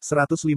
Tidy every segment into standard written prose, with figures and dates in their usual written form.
156.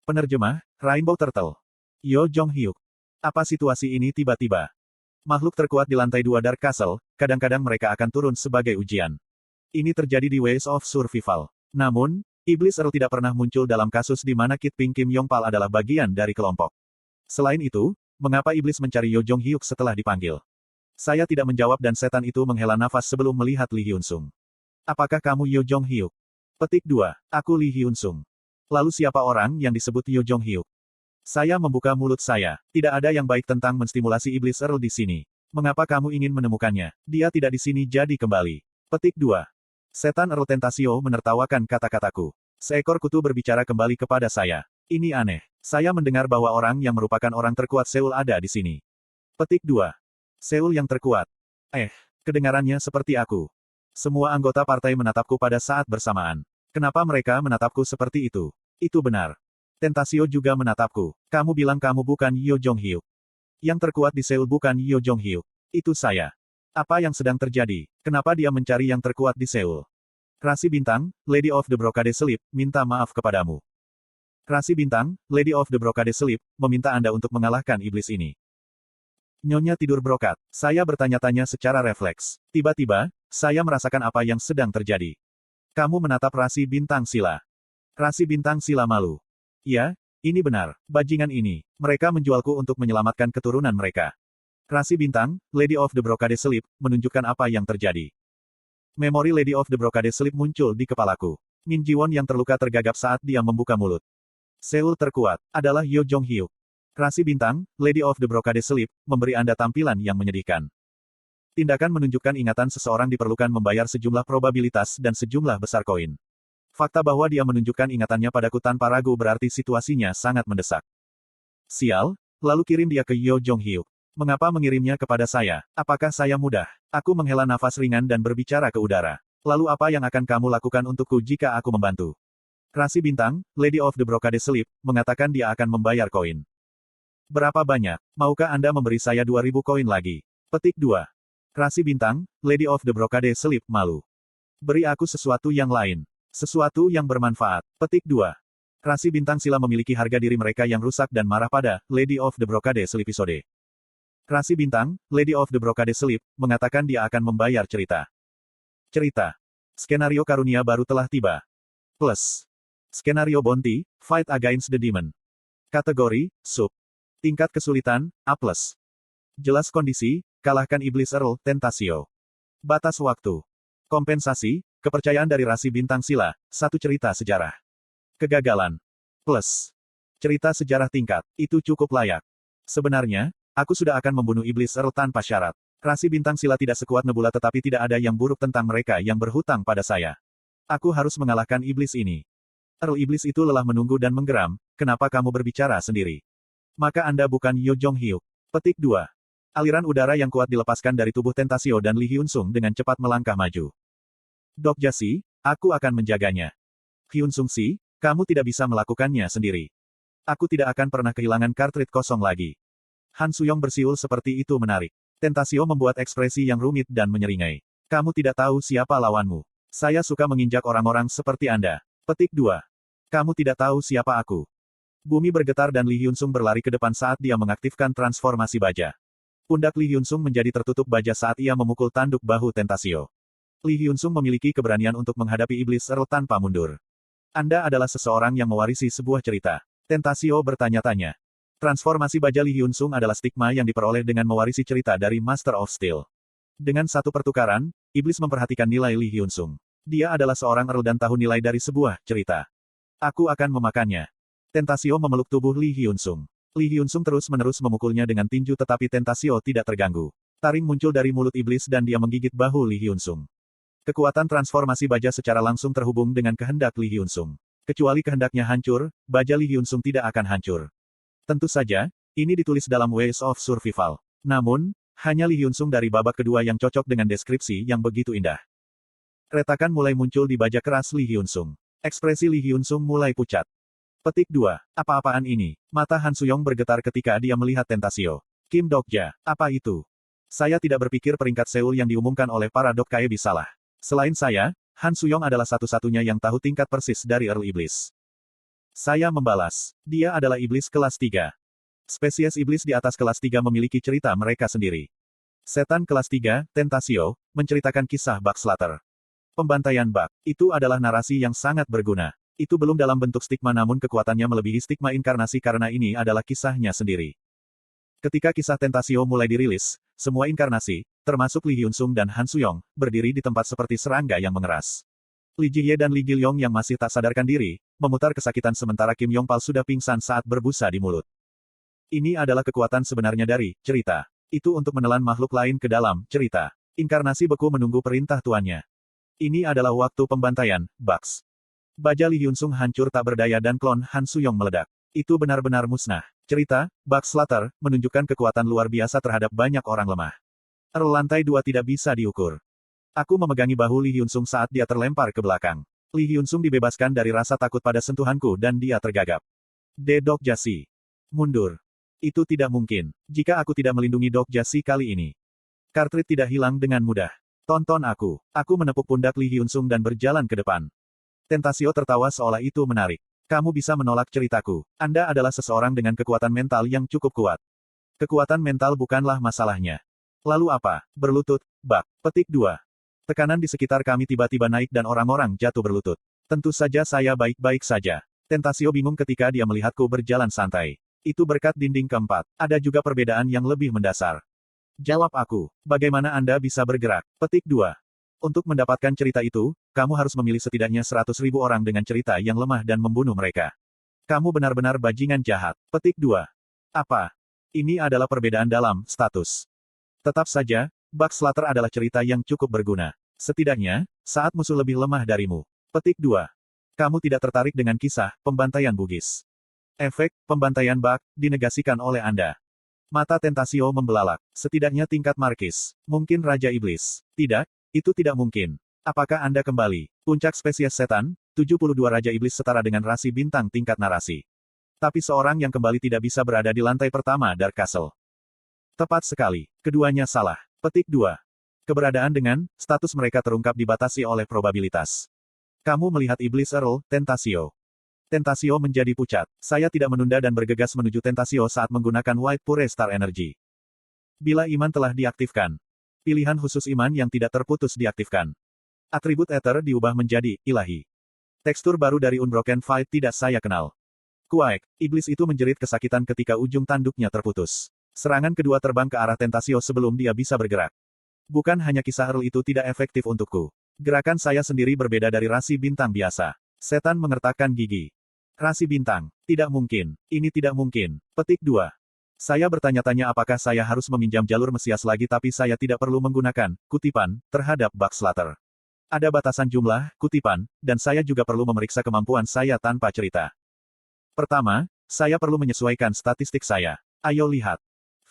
Penerjemah, Rainbow Turtle. Yo Jong Hyuk. Apa situasi ini tiba-tiba? Makhluk terkuat di lantai 2 Dark Castle, kadang-kadang mereka akan turun sebagai ujian. Ini terjadi di Ways of Survival. Namun, Iblis Earl tidak pernah muncul dalam kasus di mana Kit Pink Kim Yongpal adalah bagian dari kelompok. Selain itu, mengapa Iblis mencari Yo Jong Hyuk setelah dipanggil? Saya tidak menjawab dan setan itu menghela nafas sebelum melihat Lee Hyun Sung. Apakah kamu Yo Jong Hyuk? Petik 2. Aku Lee Hyun Sung. Lalu siapa orang yang disebut Yo Jong Hyuk? Saya membuka mulut saya. Tidak ada yang baik tentang menstimulasi Iblis Earl di sini. Mengapa kamu ingin menemukannya? Dia tidak di sini jadi kembali. Petik 2. Setan Earl Tentasio menertawakan kata-kataku. Seekor kutu berbicara kembali kepada saya. Ini aneh. Saya mendengar bahwa orang yang merupakan orang terkuat Seoul ada di sini. Petik 2. Seoul yang terkuat. Kedengarannya seperti aku. Semua anggota partai menatapku pada saat bersamaan. Kenapa mereka menatapku seperti itu? Itu benar. Tentasio juga menatapku. Kamu bilang kamu bukan Yo Jong Hyuk. Yang terkuat di Seoul bukan Yo Jong Hyuk. Itu saya. Apa yang sedang terjadi? Kenapa dia mencari yang terkuat di Seoul? Rasi Bintang, Lady of the Brocade Sleep, minta maaf kepadamu. Rasi Bintang, Lady of the Brocade Sleep, meminta Anda untuk mengalahkan iblis ini. Nyonya tidur brokat. Saya bertanya-tanya secara refleks. Tiba-tiba, saya merasakan apa yang sedang terjadi. Kamu menatap Rasi Bintang Sila. Rasi Bintang Sila malu. Ya, ini benar. Bajingan ini. Mereka menjualku untuk menyelamatkan keturunan mereka. Rasi Bintang, Lady of the Brocade Sleep, menunjukkan apa yang terjadi. Memori Lady of the Brocade Sleep muncul di kepalaku. Min Ji-won yang terluka tergagap saat dia membuka mulut. Seoul terkuat adalah Yo Jong Hyuk. Rasi Bintang, Lady of the Brocade Sleep, memberi Anda tampilan yang menyedihkan. Tindakan menunjukkan ingatan seseorang diperlukan membayar sejumlah probabilitas dan sejumlah besar koin. Fakta bahwa dia menunjukkan ingatannya padaku tanpa ragu berarti situasinya sangat mendesak. Sial, lalu kirim dia ke Yo Jong Hyuk. Mengapa mengirimnya kepada saya? Apakah saya mudah? Aku menghela nafas ringan dan berbicara ke udara. Lalu apa yang akan kamu lakukan untukku jika aku membantu? Rasi Bintang, Lady of the Brocade Sleep, mengatakan dia akan membayar koin. Berapa banyak? Maukah Anda memberi saya 2000 koin lagi? Petik 2. Rasi Bintang, Lady of the Brocade Sleep, malu. Beri aku sesuatu yang lain. Sesuatu yang bermanfaat. Petik 2. Rasi Bintang Sila memiliki harga diri mereka yang rusak dan marah pada Lady of the Brocade Sleep episode. Rasi Bintang, Lady of the Brocade Sleep, mengatakan dia akan membayar cerita. Cerita. Skenario karunia baru telah tiba. Plus. Skenario Bounty, Fight Against the Demon. Kategori, Sub. Tingkat kesulitan, A+. Jelas kondisi, kalahkan Iblis Earl, Tentasio. Batas waktu. Kompensasi, kepercayaan dari Rasi Bintang Sila, satu cerita sejarah. Kegagalan. Plus. Cerita sejarah tingkat, itu cukup layak. Sebenarnya, aku sudah akan membunuh Iblis Earl tanpa syarat. Rasi Bintang Sila tidak sekuat Nebula tetapi tidak ada yang buruk tentang mereka yang berhutang pada saya. Aku harus mengalahkan iblis ini. Earl iblis itu lelah menunggu dan menggeram, kenapa kamu berbicara sendiri? Maka Anda bukan Yo Jong Hyuk. Petik 2. Aliran udara yang kuat dilepaskan dari tubuh Tentasio dan Lee Hyun Sung dengan cepat melangkah maju. Dok Jasi, aku akan menjaganya. Hyun Sung Si, kamu tidak bisa melakukannya sendiri. Aku tidak akan pernah kehilangan kartrit kosong lagi. Han Suyong bersiul seperti itu menarik. Tentasio membuat ekspresi yang rumit dan menyeringai. Kamu tidak tahu siapa lawanmu. Saya suka menginjak orang-orang seperti Anda. Petik 2. Kamu tidak tahu siapa aku. Bumi bergetar dan Lee Hyun Sung berlari ke depan saat dia mengaktifkan transformasi baja. Pundak Lee Hyun Sung menjadi tertutup baja saat ia memukul tanduk bahu Tentasio. Lee Hyun Sung memiliki keberanian untuk menghadapi Iblis Earl tanpa mundur. Anda adalah seseorang yang mewarisi sebuah cerita. Tentasio bertanya-tanya. Transformasi baja Lee Hyun Sung adalah stigma yang diperoleh dengan mewarisi cerita dari Master of Steel. Dengan satu pertukaran, Iblis memperhatikan nilai Lee Hyun Sung. Dia adalah seorang Earl dan tahu nilai dari sebuah cerita. Aku akan memakannya. Tentasio memeluk tubuh Lee Hyun Sung. Lee Hyun Sung terus-menerus memukulnya dengan tinju tetapi Tentasio tidak terganggu. Taring muncul dari mulut iblis dan dia menggigit bahu Lee Hyun Sung. Kekuatan transformasi baja secara langsung terhubung dengan kehendak Lee Hyun Sung. Kecuali kehendaknya hancur, baja Lee Hyun Sung tidak akan hancur. Tentu saja, ini ditulis dalam Ways of Survival. Namun, hanya Lee Hyun Sung dari babak kedua yang cocok dengan deskripsi yang begitu indah. Retakan mulai muncul di baja keras Lee Hyun Sung. Ekspresi Lee Hyun Sung mulai pucat. Petik 2. Apa-apaan ini? Mata Han Suyong bergetar ketika dia melihat Tentasio. Kim Dokja. Apa itu? Saya tidak berpikir peringkat Seoul yang diumumkan oleh para Dokkaebi salah. Selain saya, Han Suyong adalah satu-satunya yang tahu tingkat persis dari Earl Iblis. Saya membalas. Dia adalah iblis kelas 3. Spesies iblis di atas kelas 3 memiliki cerita mereka sendiri. Setan kelas 3, Tentasio, menceritakan kisah Bug Slater. Pembantaian Bug. Itu adalah narasi yang sangat berguna. Itu belum dalam bentuk stigma namun kekuatannya melebihi stigma inkarnasi karena ini adalah kisahnya sendiri. Ketika kisah Tentasio mulai dirilis, semua inkarnasi, termasuk Lee Hyun-sung dan Han Suyong, berdiri di tempat seperti serangga yang mengeras. Lee Ji-hye dan Lee Gil-yong yang masih tak sadarkan diri, memutar kesakitan sementara Kim Yong-pal sudah pingsan saat berbusa di mulut. Ini adalah kekuatan sebenarnya dari cerita. Itu untuk menelan makhluk lain ke dalam cerita. Inkarnasi beku menunggu perintah tuannya. Ini adalah waktu pembantaian, Bugs. Baja Lee Hyun-sung hancur tak berdaya dan klon Han Suyong meledak. Itu benar-benar musnah. Cerita, Bug Slater, menunjukkan kekuatan luar biasa terhadap banyak orang lemah. Lantai 2 tidak bisa diukur. Aku memegangi bahu Lee Hyun-sung saat dia terlempar ke belakang. Lee Hyun-sung dibebaskan dari rasa takut pada sentuhanku dan dia tergagap. Dok Jasi. Mundur. Itu tidak mungkin. Jika aku tidak melindungi Dok Jasi kali ini. Kartrit tidak hilang dengan mudah. Tonton aku. Aku menepuk pundak Lee Hyun-sung dan berjalan ke depan. Tentasio tertawa seolah itu menarik. Kamu bisa menolak ceritaku. Anda adalah seseorang dengan kekuatan mental yang cukup kuat. Kekuatan mental bukanlah masalahnya. Lalu apa? Berlutut, Bug. Petik 2. Tekanan di sekitar kami tiba-tiba naik dan orang-orang jatuh berlutut. Tentu saja saya baik-baik saja. Tentasio bingung ketika dia melihatku berjalan santai. Itu berkat dinding keempat. Ada juga perbedaan yang lebih mendasar. Jawab aku. Bagaimana Anda bisa bergerak? Petik 2. Untuk mendapatkan cerita itu, kamu harus memilih setidaknya 100.000 orang dengan cerita yang lemah dan membunuh mereka. Kamu benar-benar bajingan jahat. Petik 2. Apa? Ini adalah perbedaan dalam status. Tetap saja, Bug Slater adalah cerita yang cukup berguna. Setidaknya, saat musuh lebih lemah darimu. Petik 2. Kamu tidak tertarik dengan kisah pembantaian Bugis. Efek pembantaian Bug dinegasikan oleh Anda. Mata Tentasio membelalak. Setidaknya tingkat Markis. Mungkin Raja Iblis. Tidak, itu tidak mungkin. Apakah Anda kembali? Puncak spesies setan, 72 Raja Iblis setara dengan rasi bintang tingkat narasi. Tapi seorang yang kembali tidak bisa berada di lantai pertama Dark Castle. Tepat sekali. Keduanya salah. Petik 2. Keberadaan dengan status mereka terungkap dibatasi oleh probabilitas. Kamu melihat Iblis Earl, Tentasio. Tentasio menjadi pucat. Saya tidak menunda dan bergegas menuju Tentasio saat menggunakan White Pure Star Energy. Bila iman telah diaktifkan. Pilihan khusus iman yang tidak terputus diaktifkan. Atribut Ether diubah menjadi ilahi. Tekstur baru dari Unbroken Fight tidak saya kenal. Kuaik, iblis itu menjerit kesakitan ketika ujung tanduknya terputus. Serangan kedua terbang ke arah Tentasio sebelum dia bisa bergerak. Bukan hanya kisah Earl itu tidak efektif untukku. Gerakan saya sendiri berbeda dari rasi bintang biasa. Setan mengertakkan gigi. Rasi bintang. Tidak mungkin. Ini tidak mungkin. Petik 2. Saya bertanya-tanya apakah saya harus meminjam jalur Mesias lagi tapi saya tidak perlu menggunakan kutipan terhadap Bug Slater. Ada batasan jumlah kutipan, dan saya juga perlu memeriksa kemampuan saya tanpa cerita. Pertama, saya perlu menyesuaikan statistik saya. Ayo lihat.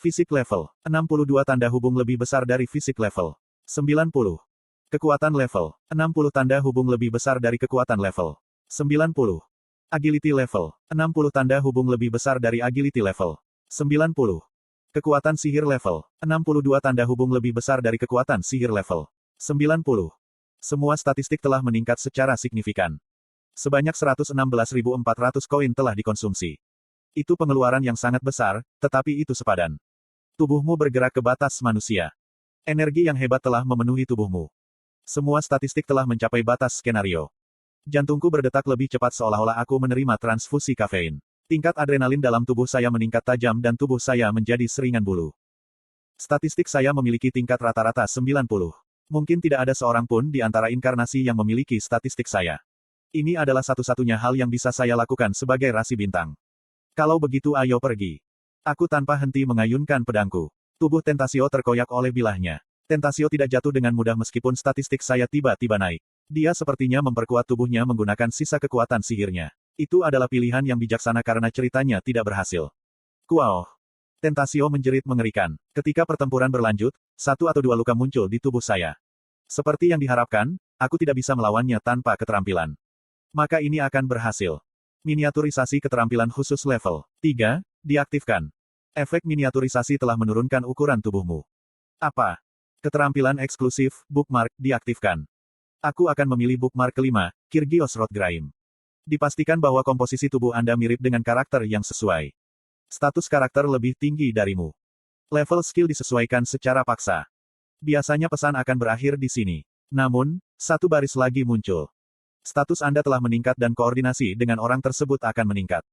Fisik level 62 tanda hubung lebih besar dari fisik level 90. Kekuatan level 60 tanda hubung lebih besar dari kekuatan level 90. Agility level 60 tanda hubung lebih besar dari agility level 90. Kekuatan sihir level 62 tanda hubung lebih besar dari kekuatan sihir level 90. Semua statistik telah meningkat secara signifikan. Sebanyak 116.400 koin telah dikonsumsi. Itu pengeluaran yang sangat besar, tetapi itu sepadan. Tubuhmu bergerak ke batas manusia. Energi yang hebat telah memenuhi tubuhmu. Semua statistik telah mencapai batas skenario. Jantungku berdetak lebih cepat seolah-olah aku menerima transfusi kafein. Tingkat adrenalin dalam tubuh saya meningkat tajam dan tubuh saya menjadi seringan bulu. Statistik saya memiliki tingkat rata-rata 90. Mungkin tidak ada seorang pun di antara inkarnasi yang memiliki statistik saya. Ini adalah satu-satunya hal yang bisa saya lakukan sebagai rasi bintang. Kalau begitu ayo pergi. Aku tanpa henti mengayunkan pedangku. Tubuh Tentasio terkoyak oleh bilahnya. Tentasio tidak jatuh dengan mudah meskipun statistik saya tiba-tiba naik. Dia sepertinya memperkuat tubuhnya menggunakan sisa kekuatan sihirnya. Itu adalah pilihan yang bijaksana karena ceritanya tidak berhasil. Kuau. Tentasio menjerit mengerikan. Ketika pertempuran berlanjut, 1 atau 2 luka muncul di tubuh saya. Seperti yang diharapkan, aku tidak bisa melawannya tanpa keterampilan. Maka ini akan berhasil. Miniaturisasi keterampilan khusus level 3, diaktifkan. Efek miniaturisasi telah menurunkan ukuran tubuhmu. Apa? Keterampilan eksklusif, bookmark, diaktifkan. Aku akan memilih bookmark kelima, Kirgios Rothgraim. Dipastikan bahwa komposisi tubuh Anda mirip dengan karakter yang sesuai. Status karakter lebih tinggi darimu. Level skill disesuaikan secara paksa. Biasanya pesan akan berakhir di sini. Namun, satu baris lagi muncul. Status Anda telah meningkat dan koordinasi dengan orang tersebut akan meningkat.